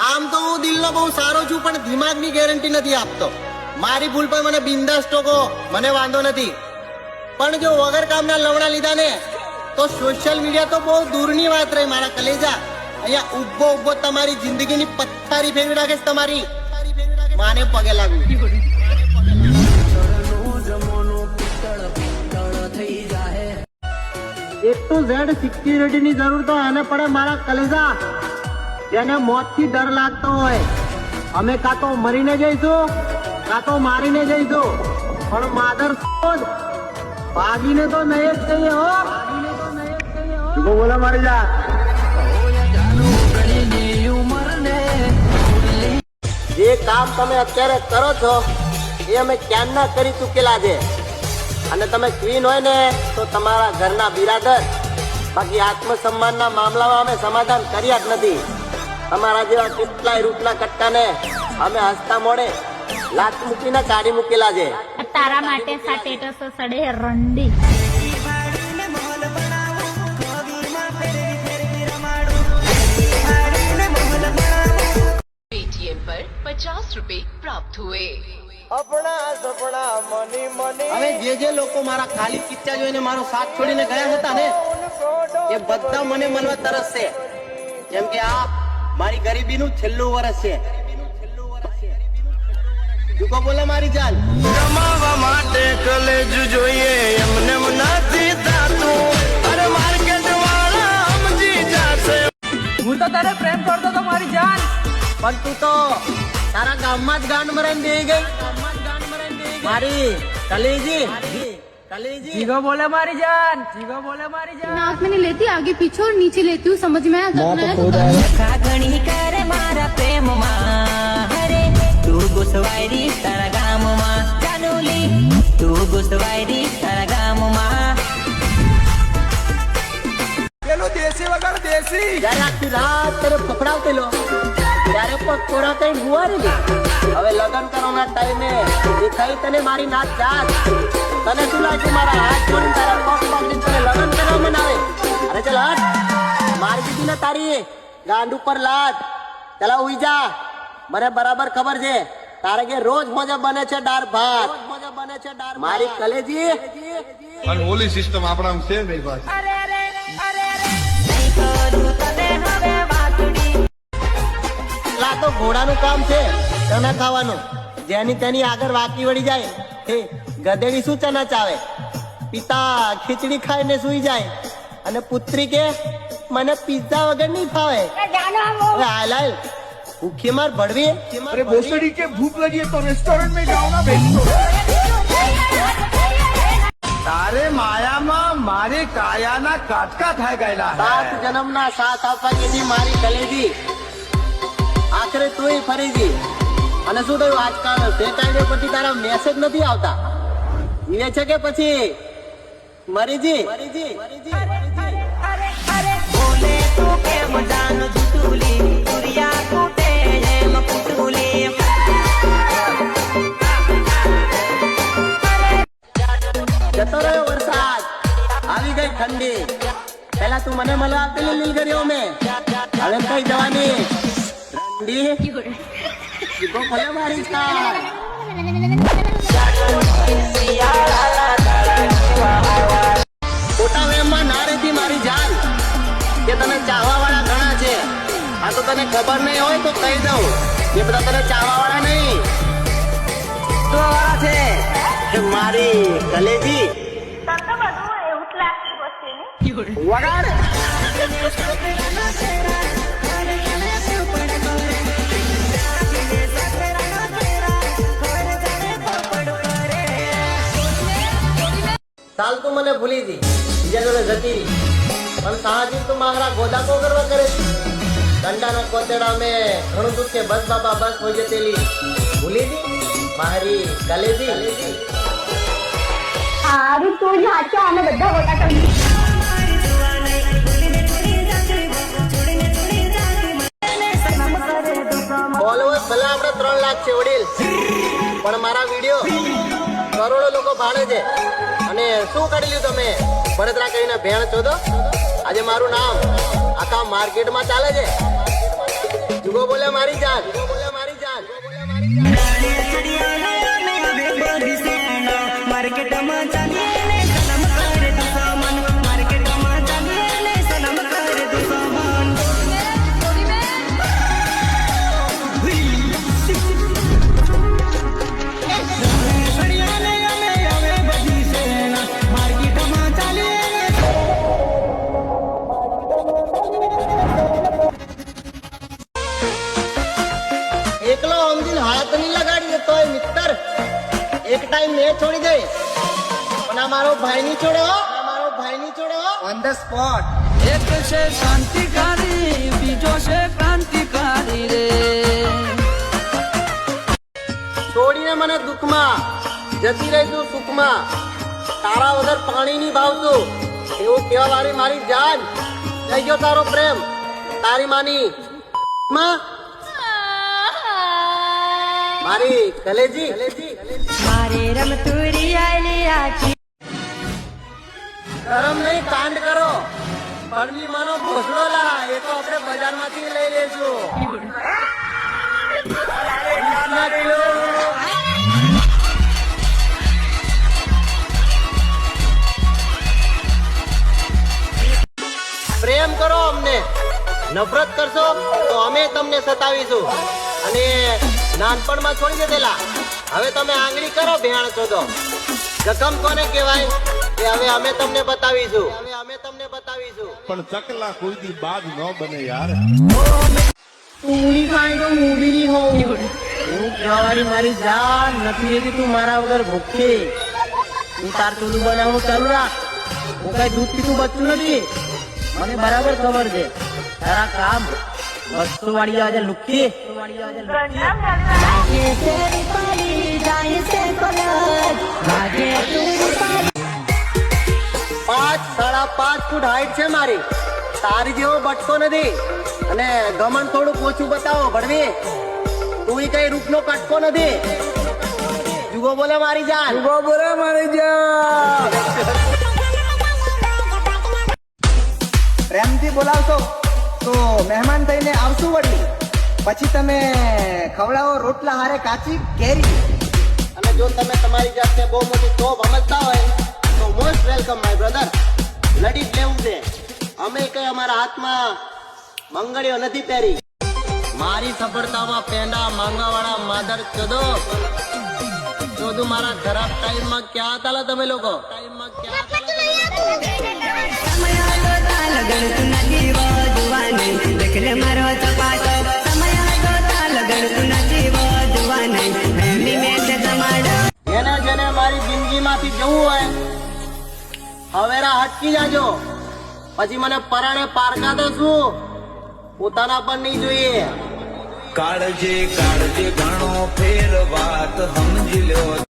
આમ તો હું દિલનો બહુ સારો છું, પણ દિમાગની ગેરંટી નથી આપતો. મારી ભૂલ પર મને બિંદાસ ટોકો, મને વાંધો નથી. પણ જો વગર કામના લવણા લીધા ને તો સોશિયલ મીડિયા તો બહુ દૂરની વાત રહી મારા કલેજા. અહીંયા ઉભો ઉભો તમારી જિંદગીની પથ્થારી ફેરવી નાખીશ. તમારી માને પગે લાગુ. એક તો ઝેડ સિક્યુરિટીની જરૂર તો એને પડે મારા કલેજા. તેને મોતથી ડર લાગતો હોય. અમે કાં તો મરીને જઈશું કાં તો મારીને જઈશું, પણ માધર ભાગીને તો નહીં જ જઈએ હો. બોલો મારી જા. જે કામ તમે અત્યારે કરો છો એ અમે ક્યારના કરી ચૂકેલા છે. અને તમે ક્વીન હોય ને તો તમારા ઘરના બિરાદર. બાકી આત્મસન્માનના મામલામાં અમે સમાધાન કર્યા જ નથી. તમારા જેવા કેટલાય રૂપના કટકાને અમે હસતા મોડે લાત મૂકીને કાઢી મૂકેલા છે. તારા માટે સ્ટેટસ સડે રંડી. पेटीएम पर 50 रुपए प्राप्त हुए. હવે જે લોકો મારા ખાલી કિસ્સા જોઈને મારો સાથ છોડીને ગયા હતા ને એ બધા મને મળવા તરસશે. જેમ કે આ મારી ગરીબીનું છેલ્લું વર્ષ છે. જુકો બોલે મારી જાન. કમાવા માટે કલેજ જોઈએ એમને નથી થાતું. અરે માર્કેટ વાળા સમજી જશે. હું તો તારે પ્રેમ કરતો તો મારી જાન, પણ તું તો તારા ગામમાં જ ગાંડ મરાઈને બેહી ગઈ. મારી કલેજી જીગો બોલે મારી જાન, જીગો બોલે મારી જાન. नाक में नहीं लेती, आगे पीछे और नीचे लेती हूँ, समझ में आता है? ઘણી કરે મારા પ્રેમમાં. હરે તું ગુસવાયરી તારા ગામમાં. જાનુલી તું ગુસવાયરી તારા ગામમાં. પેલો દેશી વગર દેશી. જ્યારે આખી રાત તને પકડાવતેલો ત્યારે પગ કોરા કઈ ગુવારેલી. હવે લગ્ન કરવાના ટાઈમે દેખાઈ તને મારી નાચ જાત. તને શું લાગ્યું મારા હાથ જોડીને તારા પગ પકડીને તને લગ્ન કરવા મનાવે? અરે ચલ હટ. મારી દીધી ને તારી ગાંડ ઉપર લાત. ચલા ઉઈ જા. મને બરાબર ખબર છે તારે કે રોજ મોજે બને છે દાળ ભાત. મારી કલેજી અને ઓલી સિસ્ટમ આપણામાં છે નહીં પાસે. આ તો ઘોડાનું કામ છે ચના ખાવાનું. જેની તેની આગળ વાકી વળી જાય. હે ગધેડી શું ચના ચાવે? પિતા ખીચડી ખાઈને સુઈ જાય અને પુત્રી કે મને પિઝા વગર નહીં ફાવે. હવે હાલ હાલ ભૂખી માર ભડવી. अरे भोसड़ी के भूख लगी है तो रेस्टोरेंट में जाओ ना बेचो. તારે માયામાં મારી કાયાના કાટકા થાય ગયેલા. 7 જન્મના સાથ આપવા કીધી મારી કલેજી. આખરે તુંય ફરી ગઈ. અને શું થયું આજકાલ સેટાઈડે પછી તારા મેસેજ નથી આવતા? જીવે છે કે પછી મરીજી? બોલે તું કેમ જાન જુતુલી. દુરિયા તૂટે એમ પુતુલી. જતો રહ્યો વરસાદ, આવી ગઈ ઠંડી. પેલા તું મને મળવા આપેલી લીલગરીઓ મેં, હવે કઈ જવાની રંડી? જીભો ખોલે મારી છાલ. ખોટા વેમમાં ના રહેતી મારી જાન. કે તને ચાહવા વાળા ઘણા છે. આ તો તને ખબર નહીં હોય તો કહી દઉં, એ બધા તને ચાહવા વાળા નહીં તો વાળા છે. મારી કલેજી વગાડ. ચાલ તું મને ભૂલી દી, બીજા જોડે જતી રહી. પણ સાહજી તું મારા ગોદા કો કરવા કરે છે? દંડાના કોતેડા મેં ઘણું દુઃખ કે બસ બાબા બસ હો જતેલી. ભૂલી દી મારી કલેજી. સારું તું જ હાચા અને બધા ગોટા કરી. ફોલોવર્સ ભલે આપણે 3 લાખ છે વડીલ, પણ મારા વિડીયો કરોડો લોકો ભાળે છે. અને શું કરી લીધું તમે બળતરા કરીને ભેણ ચોદો? આજે મારું નામ આખા માર્કેટમાં ચાલે છે. જુગો બોલે મારી જાન, જુગો બોલે મારી જાન, જુગો બોલે મારી જાન. માર્કેટમાં ચાલીએ ને સલામ કરે તું સામાન માર્કેટમાં ચાલીએ ને સલામ કરે તું સામાન એકલો સમજીને હાથ નહીં લગાડી દેતો હોય મિત્ર. એક ટાઈમ મેં છોડી દઈશ પણ આ મારો ભાઈ નહીં છોડે હો, આ મારો ભાઈ નહીં છોડે હો. On the spot. એક છે શાંતિકારી બીજો છે ક્રાંતિકારી રે છોડીને મને દુઃખમાં જતી રહી તું સુખમાં, તારા વગર પાણી નહીં ભાવતું એવું કેવા વાળી મારી જાન. થઈ ગયો તારો પ્રેમ તારી માની માં મારી કલેજી. મારે રમતુરી આલી આખી ગરમ નહીં કાંડ કરો, પરમી માનો ભોસડો લા એ તો આપણે બજારમાંથી લઈ લેશું. ના કિલો. પ્રેમ કરો અમને, નફરત કરશો તો અમે તમને સતાવીશું. અને નાનપણમાં છોડી દીધેલા હવે તમે આંગળી કરો ભેણ શોધો. જખમ કોને કહેવાય એ હવે અમે તમને બતાવીશું, હવે અમે તમને બતાવીશું. પણ ચકલા કોઈ દી બાજ ન બને યાર. ઊંઘી ખાઈ તો ઊંઘી નહીં હોઉં એવું કહેવાડી મારી જાન નથી રહેતી. તું મારા વગર ભૂખી, તું તાર ચોલું બનાવવાનું ચાલુ રાખ. હું કઈ દૂધ પીતું બચ્ચું નથી, મને બરાબર ખબર છે તારા કામ. 200 વાળી આવે લુખી. લાગે છે રૂપાલી જાય છે કલર લાગે તું રૂપાલી 5.5 ફૂટ હાઈટ છે મારી, તારી જેવો બટકો નથી. અને ગમન થોડું ઓછું બતાવો ભડવી, તું કઈ રૂપનો કટકો નથી. જુગો બોલે મારી જાન, જુગો બોલે મારી જાન. પ્રેમથી બોલાવશો તો મહેમાન થઈને આવશું વળી. પછી તમે ખવડાવો રોટલા હારે કાચી કેરી. અને જો તમે તમારી જાતને બહુ મોટી તોપ સમજતા હોય તો મોસ્ટ વેલકમ માય બ્રધર. લડી જ લેવું છે. અમે કઈ અમારા હાથમાં મંગળીઓ નથી પહેરી. મારી સફળતામાં પેંડા માંગાવાળા માદર ચોદું મારા ખરાબ ટાઈમમાં ક્યાં હતા તમે લોકો? ટાઈમમાં ક્યાં હતા? લગન તું નથી વધવાની દેખલે મારો ચપાટો સમય ગોતા લગન તું નથી વધવાની ફેમિલી મેચ તમારો જેને જેને મારી જિંદગીમાંથી જવું હોય હવેરા હટકી જાજો. પછી મને પરાણે પારકા દો છું, પોતાના પર નહીં જોઈએ. કાળજે કાળજે ઘણો ફેર વાત સમજી લ્યો.